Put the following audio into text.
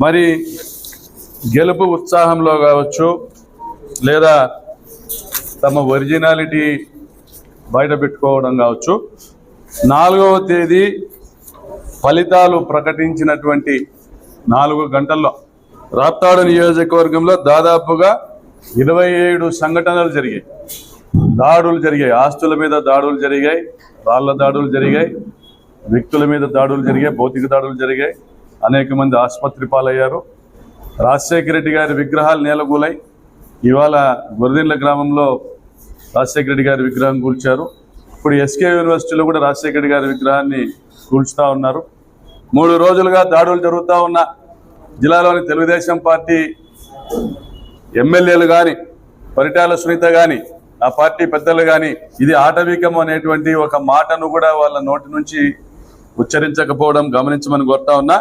మరి గెలుపు ఉత్సాహంలో కావచ్చు, లేదా తమ ఒరిజినాలిటీ బయట పెట్టుకోవడం కావచ్చు, 4వ తేదీ ఫలితాలు ప్రకటించినటువంటి 4 గంటల్లో రాప్తాడు నియోజకవర్గంలో దాదాపుగా 27 సంఘటనలు జరిగాయి. దాడులు జరిగాయి, ఆస్తుల మీద దాడులు జరిగాయి, రాళ్ల దాడులు జరిగాయి, వ్యక్తుల మీద దాడులు జరిగాయి, భౌతిక దాడులు జరిగాయి. అనేక మంది ఆసుపత్రి పాలయ్యారు. రాజశేఖర రెడ్డి గారి విగ్రహాలు నేలగూలై ఇవాళ గొర్రెల గ్రామంలో రాజశేఖర రెడ్డి గారి విగ్రహం కూల్చారు. ఇప్పుడు ఎస్కే యూనివర్సిటీలో కూడా రాజశేఖర రెడ్డి గారి విగ్రహాన్ని కూల్చుతూ ఉన్నారు. 3 రోజులుగా దాడులు జరుగుతూ ఉన్న జిల్లాలోని తెలుగుదేశం పార్టీ ఎమ్మెల్యేలు కానీ, పరిటాల సునీత కానీ, ఆ పార్టీ పెద్దలు కానీ ఇది ఆటవికం అనేటువంటి ఒక మాటను కూడా వాళ్ళ నోటి నుంచి ఉచ్చరించకపోవడం గమనించమని కోరుతా ఉన్నా.